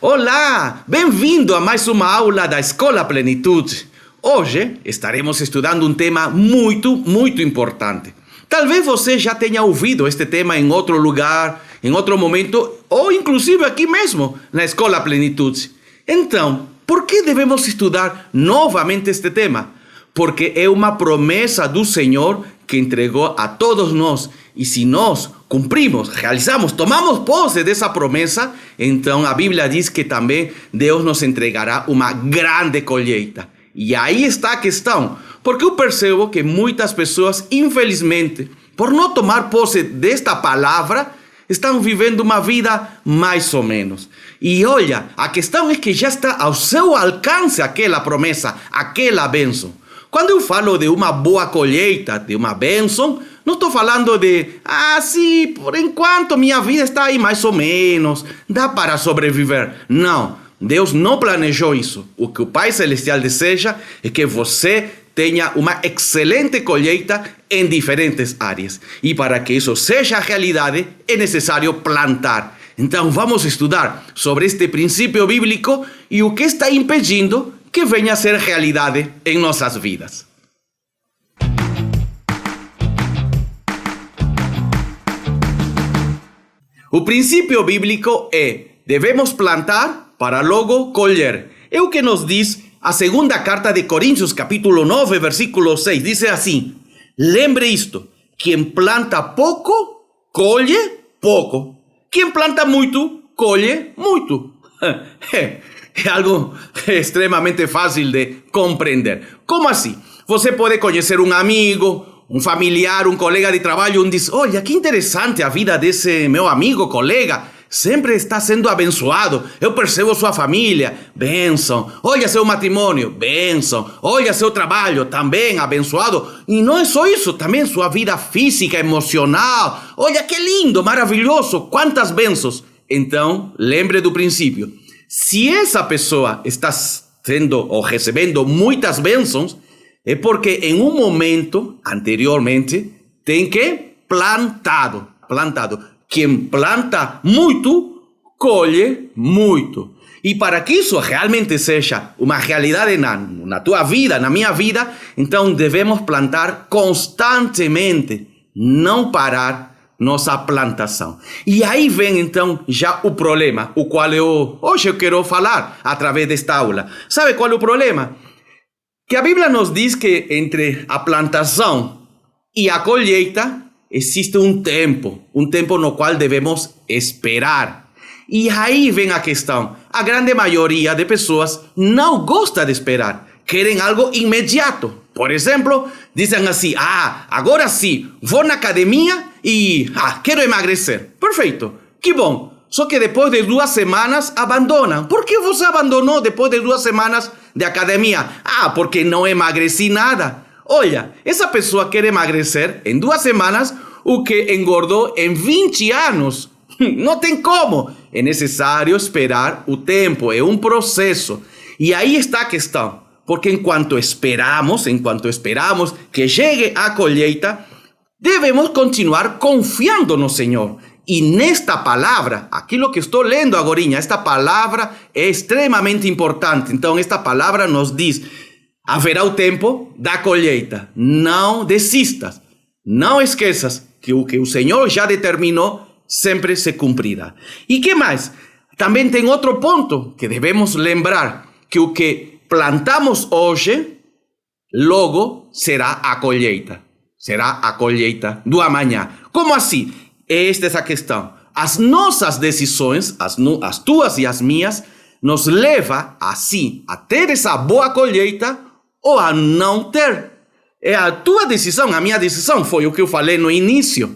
Olá, bem-vindo a mais uma aula da Escola Plenitude. Hoje estaremos estudando um tema muito importante. Talvez você já tenha ouvido este tema em outro lugar, em outro momento, ou inclusive aqui mesmo, na Escola Plenitude. Então, por que devemos estudar novamente este tema? Porque é uma promessa do Senhor que entregou a todos nós. E se nós cumprimos, realizamos, tomamos posse dessa promessa, então a Bíblia diz que também Deus nos entregará uma grande colheita. E aí está a questão, porque eu percebo que muitas pessoas, infelizmente, por não tomar posse desta palavra, estão vivendo uma vida mais ou menos. E olha, a questão é que já está ao seu alcance aquela promessa, aquela bênção. Quando eu falo de uma boa colheita, de uma bênção, não estou falando de, sim, por enquanto minha vida está aí mais ou menos, dá para sobreviver. Não, Deus não planejou isso. O que o Pai Celestial deseja é que você tenha uma excelente colheita em diferentes áreas. E para que isso seja realidade, é necessário plantar. Então vamos estudar sobre este princípio bíblico e o que está impedindo que venha a ser realidade em nossas vidas. O princípio bíblico é: devemos plantar para logo colher. É o que nos diz a segunda carta de Coríntios, capítulo 9, versículo 6. Diz assim: lembre isto, quem planta pouco, colhe pouco. Quem planta muito, colhe muito. É algo extremamente fácil de compreender. Como assim? Você pode conhecer um amigo, um familiar, um colega de trabalho, diz: olha, que interessante a vida desse meu amigo, colega, sempre está sendo abençoado. Eu percebo sua família, bênção. Olha seu matrimônio, bênção. Olha seu trabalho, também abençoado. E não é só isso, também sua vida física, emocional. Olha que lindo, maravilhoso, quantas bênçãos. Então, lembre do princípio. Se essa pessoa está tendo ou recebendo muitas bênçãos, é porque em um momento anteriormente tem que plantado. Quem planta muito, colhe muito. E para que isso realmente seja uma realidade na tua vida, na minha vida, então devemos plantar constantemente, não parar nossa plantação. E aí vem então já o problema, o qual hoje eu quero falar através desta aula. Sabe qual é o problema? Que a Bíblia nos diz que entre a plantação e a colheita existe um tempo no qual devemos esperar. E aí vem a questão. A grande maioria de pessoas não gosta de esperar, querem algo imediato. Por exemplo, dizem assim: agora sim, vou na academia e quero emagrecer. Perfeito, que bom. Só que depois de 2 semanas abandonam. Por que você abandonou depois de 2 semanas de academia? Porque não emagreci nada. Olha, essa pessoa quer emagrecer em 2 semanas o que engordou em 20 anos. Não tem como. É necessário esperar o tempo, é um processo. E aí está a questão. Porque enquanto esperamos que chegue a colheita, devemos continuar confiando no Senhor. E nesta palavra, aquilo que estou lendo agora, esta palavra é extremamente importante. Então, esta palavra nos diz: haverá o tempo da colheita. Não desistas. Não esqueças que o Senhor já determinou sempre se cumprirá. E que mais? Também tem outro ponto que devemos lembrar: que o que plantamos hoje, logo será a colheita. Será a colheita do amanhã. Como assim? Esta é a questão. As nossas decisões, as tuas e as minhas, nos leva assim a ter essa boa colheita ou a não ter. É a tua decisão, a minha decisão, foi o que eu falei no início.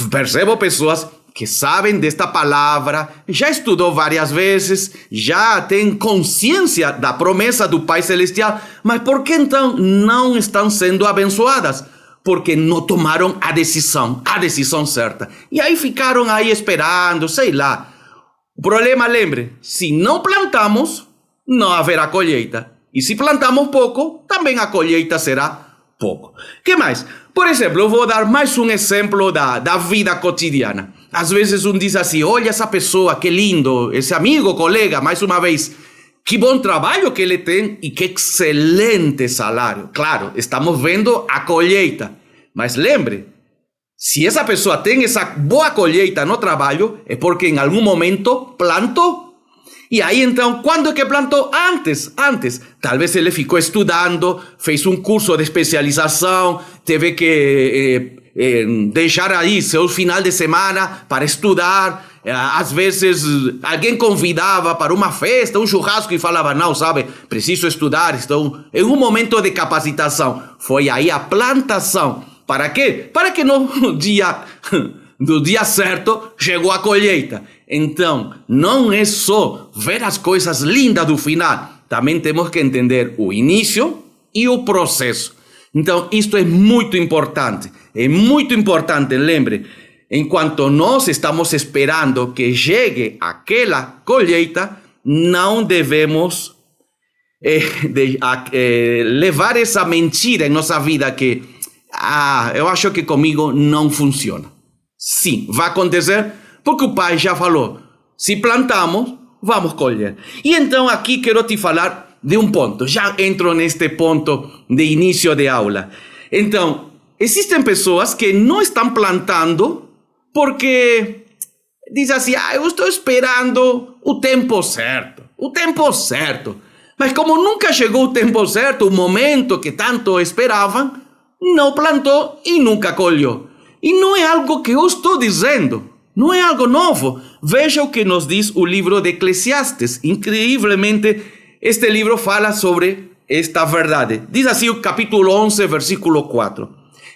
Percebo pessoas que sabem desta palavra, já estudou várias vezes, já tem consciência da promessa do Pai Celestial, mas por que então não estão sendo abençoadas? Porque não tomaram a decisão certa. E aí ficaram aí esperando, sei lá. O problema, lembre, se não plantamos, não haverá colheita. E se plantamos pouco, também a colheita será pouco. Que mais? Por exemplo, eu vou dar mais um exemplo da vida cotidiana. às vezes diz assim, olha essa pessoa, que lindo, esse amigo, colega, mais uma vez, que bom trabalho que ele tem e que excelente salário. Claro, estamos vendo a colheita, mas lembre, se essa pessoa tem essa boa colheita no trabalho, é porque em algum momento plantou. E aí então, quando é que plantou? Antes. Talvez ele ficou estudando, fez um curso de especialização, teve que deixar aí seu final de semana para estudar. Às vezes alguém convidava para uma festa, um churrasco e falava, não, sabe, preciso estudar. Então, em um momento de capacitação, foi aí a plantação. Para quê? Para que no dia certo chegou a colheita. Então, não é só ver as coisas lindas do final, também temos que entender o início e o processo. Então, isto é muito importante, lembre, enquanto nós estamos esperando que chegue aquela colheita, não devemos levar essa mentira em nossa vida que, eu acho que comigo não funciona. Sim, vai acontecer, porque o pai já falou, se plantamos, vamos colher. E então aqui quero te falar de um ponto, já entro neste ponto de início de aula. Então, existem pessoas que não estão plantando porque dizem assim, eu estou esperando o tempo certo. Mas como nunca chegou o tempo certo, o momento que tanto esperavam, não plantou e nunca colheu. E não é algo que eu estou dizendo, não é algo novo. Veja o que nos diz o livro de Eclesiastes. Incrivelmente, este livro fala sobre esta verdade. Diz assim o capítulo 11, versículo 4.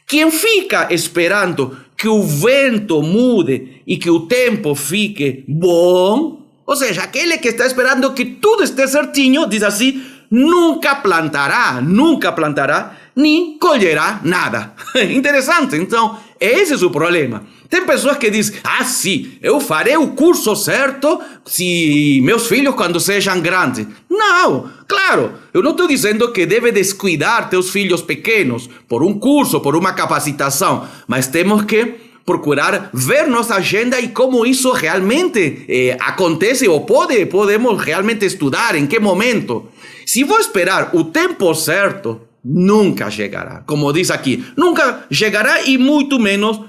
Quem fica esperando que o vento mude e que o tempo fique bom, ou seja, aquele que está esperando que tudo esteja certinho, diz assim, nunca plantará, nem colherá nada. Interessante, então, esse é o problema. Tem pessoas que dizem, sim, eu farei o curso certo se meus filhos quando sejam grandes. Não, claro, eu não estou dizendo que deve descuidar teus filhos pequenos por um curso, por uma capacitação, mas temos que procurar ver nossa agenda e como isso realmente acontece ou podemos realmente estudar, em que momento. Se vou esperar o tempo certo, nunca chegará. Como diz aqui, nunca chegará e muito menos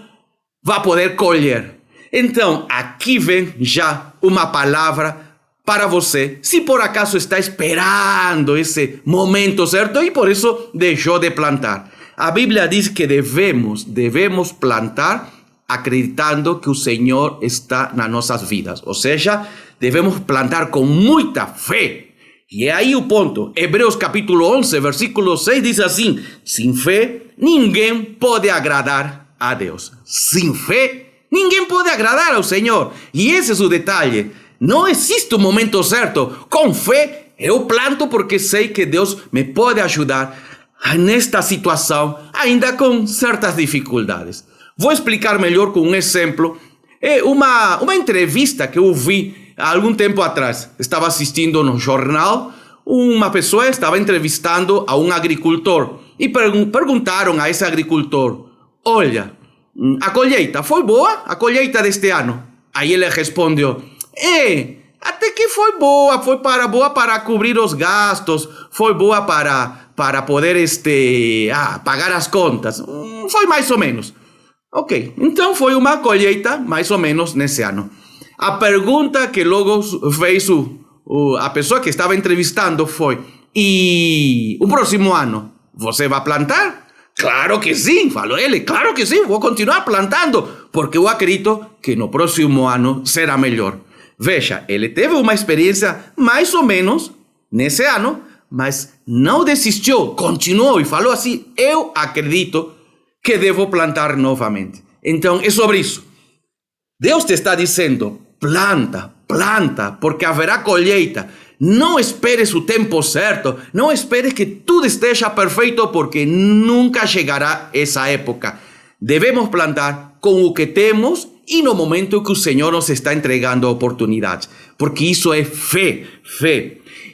vai poder colher. Então, aqui vem já uma palavra para você, se por acaso está esperando esse momento certo e por isso deixou de plantar. A Bíblia diz que devemos plantar acreditando que o Senhor está nas nossas vidas. Ou seja, devemos plantar com muita fé. E é aí o ponto. Hebreus capítulo 11, versículo 6 diz assim, sem fé, ninguém pode agradar a Deus. Sem fé, ninguém pode agradar ao Senhor. E esse é o detalhe. Não existe um momento certo. Com fé, eu planto porque sei que Deus me pode ajudar nesta situação, ainda com certas dificuldades. Vou explicar melhor com um exemplo. É uma entrevista que eu vi há algum tempo atrás. Estava assistindo no jornal, uma pessoa estava entrevistando a um agricultor e perguntaram a esse agricultor, olha, a colheita foi boa? A colheita deste ano? Aí ele respondeu, até que foi boa, boa para cobrir os gastos, foi boa para poder pagar as contas, foi mais ou menos. Ok, então foi uma colheita mais ou menos nesse ano. A pergunta que logo fez a pessoa que estava entrevistando foi, e o próximo ano, você vai plantar? Claro que sim, falou ele, claro que sim, vou continuar plantando, porque eu acredito que no próximo ano será melhor. Veja, ele teve uma experiência mais ou menos nesse ano, mas não desistiu, continuou e falou assim, eu acredito que devo plantar novamente. Então, é sobre isso. Deus te está dizendo, planta, porque haverá colheita. Não esperes o tempo certo, não esperes que tudo esteja perfeito, porque nunca chegará essa época. Devemos plantar com o que temos e no momento que o Senhor nos está entregando oportunidades, porque isso é fé.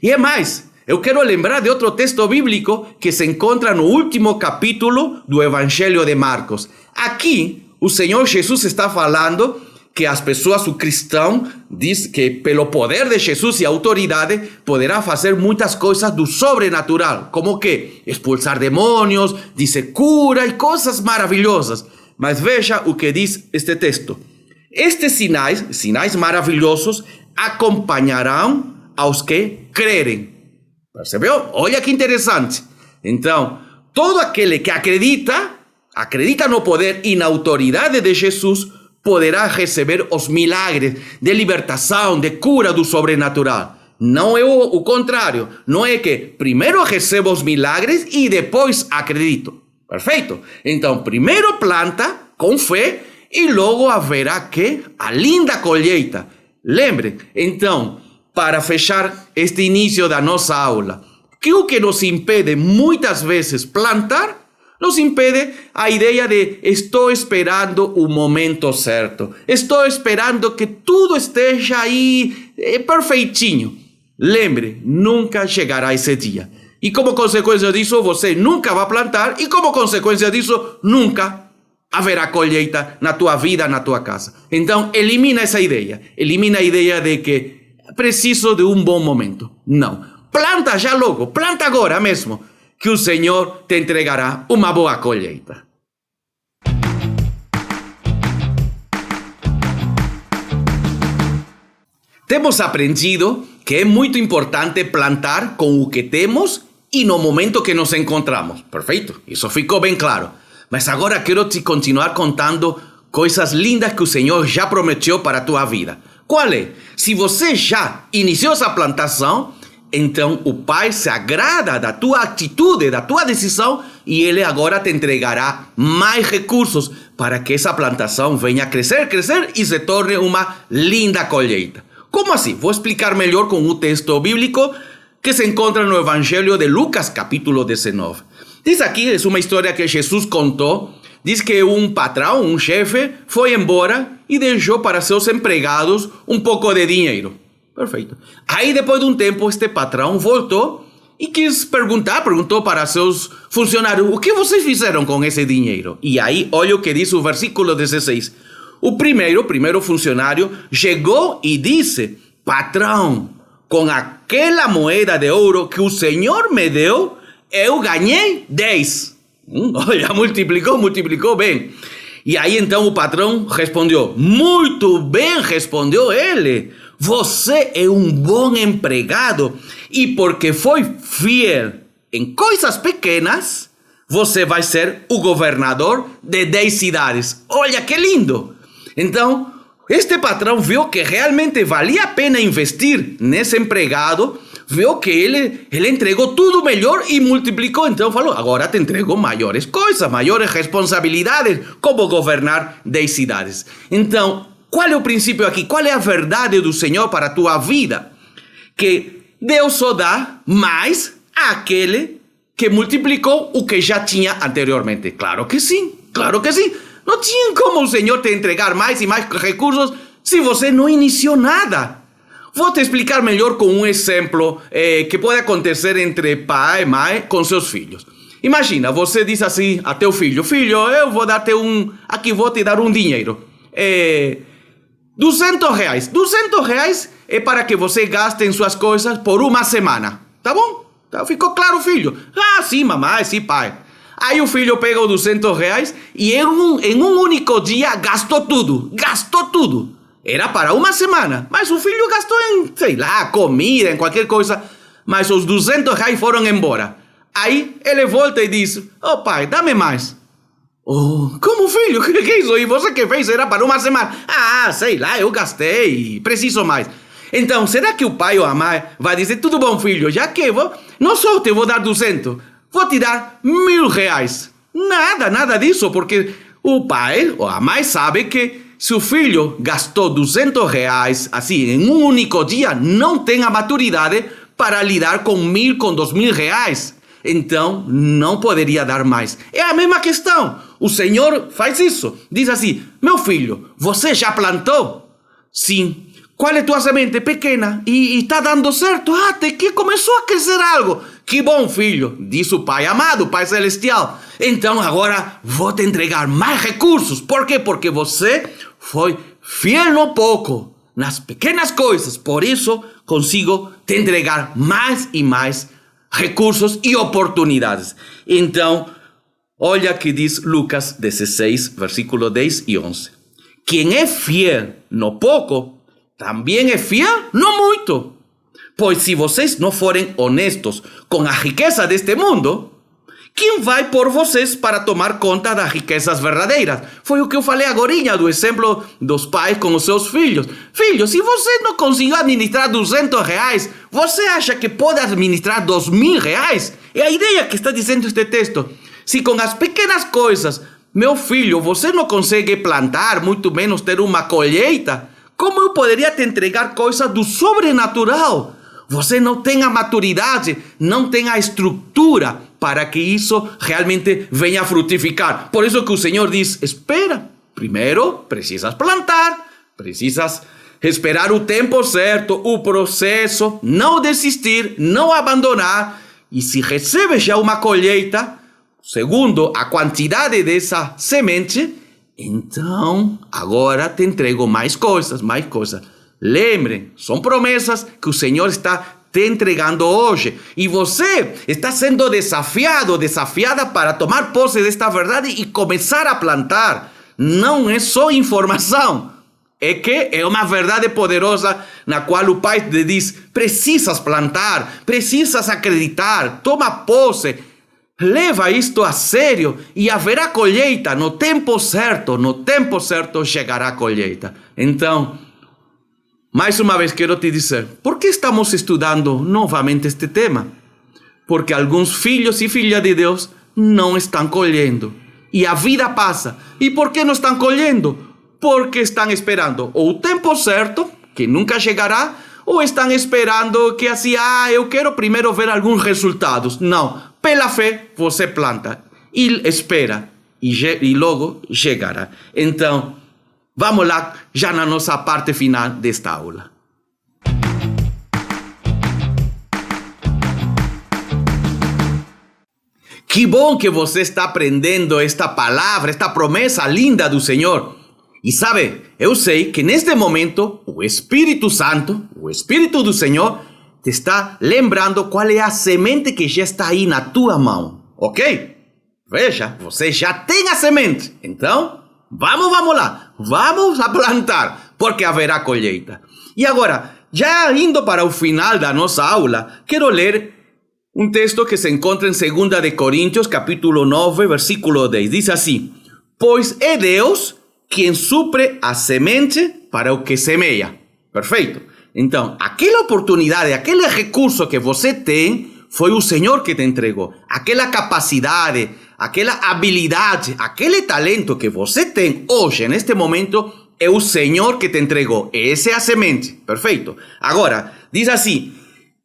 E é mais, eu quero lembrar de outro texto bíblico que se encontra no último capítulo do Evangelho de Marcos. Aqui, o Senhor Jesus está falando que as pessoas, o cristão, diz que pelo poder de Jesus e autoridade, poderá fazer muitas coisas do sobrenatural, como que expulsar demônios, dizer cura e coisas maravilhosas. Mas veja o que diz este texto. Estes sinais maravilhosos, acompanharão aos que crerem. Percebeu? Olha que interessante. Então, todo aquele que acredita no poder e na autoridade de Jesus, poderá receber os milagres de libertação, de cura do sobrenatural. Não é o contrário. Não é que primeiro recebo os milagres e depois acredito. Perfeito? Então, primeiro planta com fé e logo haverá a linda colheita. Lembre, então, para fechar este início da nossa aula, que o que nos impede muitas vezes plantar, nos impede a ideia de estou esperando o momento certo. Estou esperando que tudo esteja aí perfeitinho. Lembre, nunca chegará esse dia. E como consequência disso, você nunca vai plantar. E como consequência disso, nunca haverá colheita na tua vida, na tua casa. Então, elimina essa ideia. Elimina a ideia de que preciso de um bom momento. Não. Planta já logo. Planta agora mesmo, que o Senhor te entregará uma boa colheita. Temos aprendido que é muito importante plantar com o que temos e no momento que nos encontramos. Perfeito, isso ficou bem claro. Mas agora quero te continuar contando coisas lindas que o Senhor já prometeu para a tua vida. Qual é? Se você já iniciou essa plantação, então o Pai se agrada da tua atitude, da tua decisão, e Ele agora te entregará mais recursos para que essa plantação venha a crescer e se torne uma linda colheita. Como assim? Vou explicar melhor com o texto bíblico que se encontra no Evangelho de Lucas, capítulo 19. Diz aqui, é uma história que Jesus contou. Diz que um patrão, um chefe, foi embora e deixou para seus empregados um pouco de dinheiro. Perfeito. Aí, depois de um tempo, este patrão voltou e perguntou para seus funcionários: o que vocês fizeram com esse dinheiro? E aí, olha o que diz o versículo 16. O primeiro funcionário chegou e disse: patrão, com aquela moeda de ouro que o Senhor me deu, eu ganhei 10. Olha, multiplicou bem. E aí então o patrão respondeu: muito bem, respondeu ele. Você é um bom empregado e porque foi fiel em coisas pequenas, você vai ser o governador de 10 cidades. Olha que lindo! Então, este patrão viu que realmente valia a pena investir nesse empregado, viu que ele entregou tudo melhor e multiplicou. Então falou: agora te entrego maiores coisas, maiores responsabilidades, como governar 10 cidades. Então, qual é o princípio aqui? Qual é a verdade do Senhor para a tua vida? Que Deus só dá mais àquele que multiplicou o que já tinha anteriormente. Claro que sim, claro que sim. Não tinha como o Senhor te entregar mais e mais recursos se você não iniciou nada. Vou te explicar melhor com um exemplo que pode acontecer entre pai e mãe com seus filhos. Imagina, você diz assim a teu filho: filho, eu vou vou te dar um dinheiro. 200 reais. 200 reais é para que você gaste em suas coisas por uma semana. Tá bom? Então, ficou claro, filho? Ah, sim, mamãe, sim, pai. Aí o filho pega os 200 reais e em um único dia gastou tudo. Gastou tudo. Era para uma semana, mas o filho gastou em, sei lá, comida, em qualquer coisa. Mas os 200 reais foram embora. Aí ele volta e diz: oh pai, dá-me mais. Oh, como, filho? Que é isso? E você que fez era para uma semana. Ah, sei lá, eu gastei, preciso mais. Então, será que o pai ou a mãe vai dizer: tudo bom, filho, já que não só te vou dar 200, vou te dar 1.000 reais. Nada disso, porque o pai ou a mãe sabe que se o filho gastou 200 reais assim em um único dia, não tem a maturidade para lidar com 1.000, com 2.000 reais. Então, não poderia dar mais. É a mesma questão. O Senhor faz isso. Diz assim: meu filho, você já plantou? Sim. Qual é tua semente? Pequena. E está dando certo? Ah, até que começou a crescer algo. Que bom, filho, diz o Pai amado, Pai celestial. Então agora vou te entregar mais recursos. Por quê? Porque você foi fiel no pouco, nas pequenas coisas, por isso consigo te entregar mais e mais recursos e oportunidades. Então, olha que diz Lucas 16, versículo 10 e 11. Quem é fiel no pouco, também é fiel no muito. Pois se vocês não forem honestos com a riqueza deste mundo, quem vai por vocês para tomar conta das riquezas verdadeiras? Foi o que eu falei agora do exemplo dos pais com os seus filhos. Filho, se você não conseguiu administrar R$200, você acha que pode administrar R$2.000? É a ideia que está dizendo este texto. Se com as pequenas coisas, meu filho, você não consegue plantar, muito menos ter uma colheita, como eu poderia te entregar coisas do sobrenatural? Você não tem a maturidade, não tem a estrutura para que isso realmente venha a frutificar. Por isso que o Senhor diz, espera. Primeiro, precisas plantar, precisas esperar o tempo certo, o processo, não desistir, não abandonar. E se recebes já uma colheita, segundo a quantidade dessa semente, então agora te entrego mais coisas, mais coisas. Lembrem, são promessas que o Senhor está te entregando hoje. E você está sendo desafiada para tomar posse desta verdade e começar a plantar. Não é só informação. É que é uma verdade poderosa na qual o Pai te diz, precisas plantar, precisas acreditar, toma posse. Leva isto a sério e haverá colheita. No tempo certo chegará a colheita. Então, mais uma vez quero te dizer, por que estamos estudando novamente este tema? Porque alguns filhos e filhas de Deus não estão colhendo. E a vida passa. E por que não estão colhendo? Porque estão esperando ou o tempo certo, que nunca chegará, ou estão esperando que assim, eu quero primeiro ver alguns resultados. Não, pela fé você planta e espera e logo chegará. Então, vamos lá, já na nossa parte final desta aula. Que bom que você está aprendendo esta palavra, esta promessa linda do Senhor. E sabe, eu sei que neste momento o Espírito Santo, o Espírito do Senhor, te está lembrando qual é a semente que já está aí na tua mão, ok? Veja, você já tem a semente. Então, vamos lá, vamos a plantar, porque haverá colheita. E agora, já indo para o final da nossa aula, quero ler um texto que se encontra em 2 de Coríntios, capítulo 9, versículo 10. Diz assim, pois é Deus quem supre a semente para o que semeia. Perfeito. Então, aquela oportunidade, aquele recurso que você tem, foi o Senhor que te entregou. Aquela capacidade, aquela habilidade, aquele talento que você tem hoje, neste momento, é o Senhor que te entregou. Essa é a semente. Perfeito. Agora, diz assim,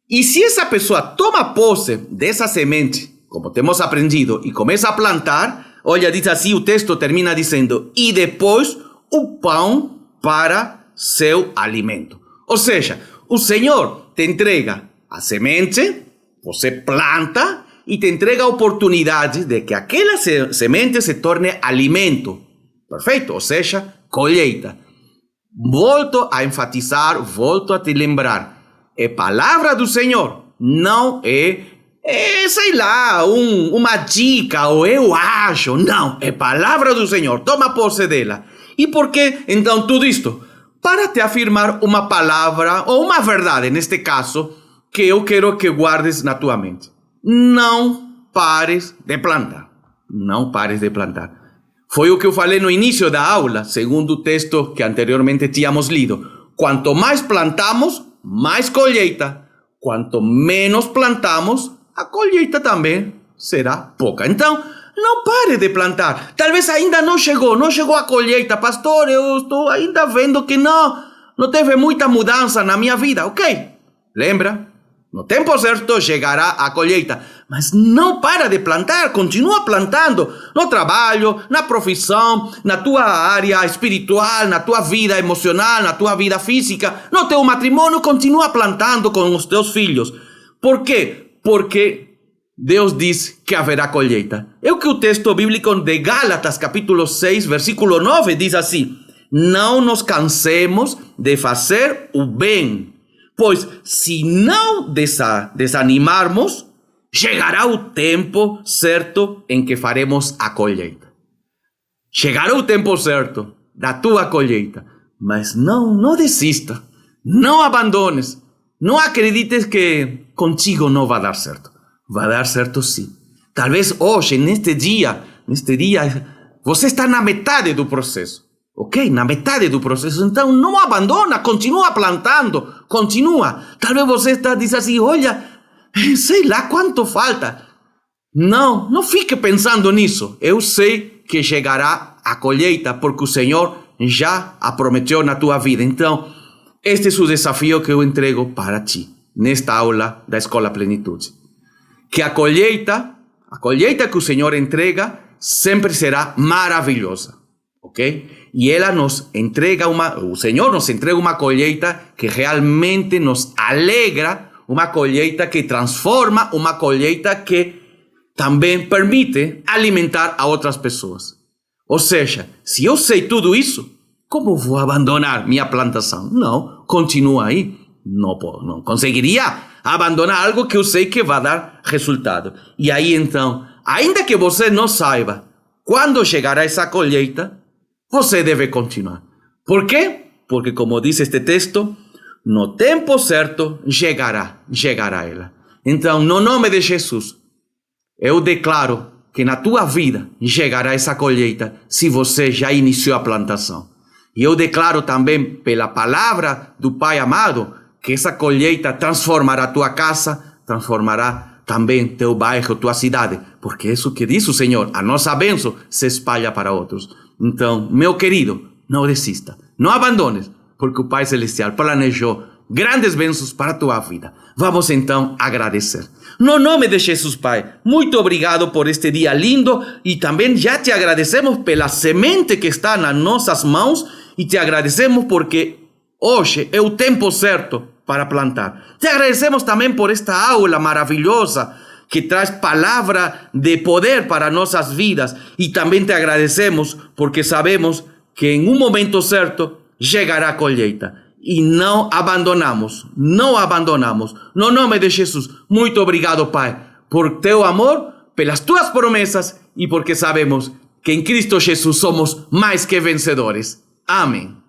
e se essa pessoa toma posse dessa semente, como temos aprendido, e começa a plantar, olha, diz assim, o texto termina dizendo, e depois o pão para seu alimento. Ou seja, o Senhor te entrega a semente, você planta e te entrega a oportunidade de que aquela semente se torne alimento. Perfeito? Ou seja, colheita. Volto a enfatizar, volto a te lembrar. É palavra do Senhor, não sei lá, uma dica ou eu acho. Não, é palavra do Senhor, toma posse dela. E por que então tudo isto? Para te afirmar uma palavra ou uma verdade, neste caso, que eu quero que guardes na tua mente. Não pares de plantar. Não pares de plantar. Foi o que eu falei no início da aula, segundo o texto que anteriormente tínhamos lido. Quanto mais plantamos, mais colheita. Quanto menos plantamos, a colheita também será pouca. Então, não pare de plantar. Talvez ainda não chegou a colheita. Pastor, eu estou ainda vendo que não teve muita mudança na minha vida. Ok, lembra? No tempo certo chegará a colheita. Mas não para de plantar, continua plantando. No trabalho, na profissão, na tua área espiritual, na tua vida emocional, na tua vida física, no teu matrimônio, continua plantando com os teus filhos. Por quê? Porque Deus diz que haverá colheita. É o que o texto bíblico de Gálatas, capítulo 6, versículo 9, diz assim. Não nos cansemos de fazer o bem, pois se não desanimarmos, chegará o tempo certo em que faremos a colheita. Chegará o tempo certo da tua colheita, mas não desista, não abandones, não acredites que contigo não vai dar certo. Vai dar certo sim. Talvez hoje, neste dia, você está na metade do processo. Ok? Na metade do processo. Então não abandona, continua plantando, continua. Talvez você diz assim, olha, sei lá quanto falta. Não fique pensando nisso. Eu sei que chegará a colheita, porque o Senhor já a prometeu na tua vida. Então, este é o desafio que eu entrego para ti, nesta aula da Escola Plenitude. Que a colheita que o Senhor entrega sempre será maravilhosa, ok? E ela nos entrega o Senhor nos entrega uma colheita que realmente nos alegra, uma colheita que transforma, uma colheita que também permite alimentar a outras pessoas. Ou seja, se eu sei tudo isso, como vou abandonar minha plantação? Não, continua aí. Não conseguiria abandonar algo que eu sei que vai dar resultado. E aí então, ainda que você não saiba quando chegará essa colheita, você deve continuar. Por quê? Porque, como diz este texto, no tempo certo chegará ela. Então, no nome de Jesus, eu declaro que na tua vida chegará essa colheita se você já iniciou a plantação. E eu declaro também, pela palavra do Pai amado, que essa colheita transformará tua casa, transformará também teu bairro, tua cidade. Porque é isso que diz o Senhor, a nossa bênção se espalha para outros. Então, meu querido, não desista, não abandones, porque o Pai Celestial planejou grandes bênçãos para a tua vida. Vamos então agradecer. No nome de Jesus, Pai, muito obrigado por este dia lindo e também já te agradecemos pela semente que está nas nossas mãos e te agradecemos porque hoje é o tempo certo para plantar. Te agradecemos também por esta aula maravilhosa que traz palavra de poder para nossas vidas e também te agradecemos porque sabemos que em um momento certo chegará a colheita. E não abandonamos. No nome de Jesus, muito obrigado, Pai, por teu amor, pelas tuas promessas e porque sabemos que em Cristo Jesus somos mais que vencedores. Amém.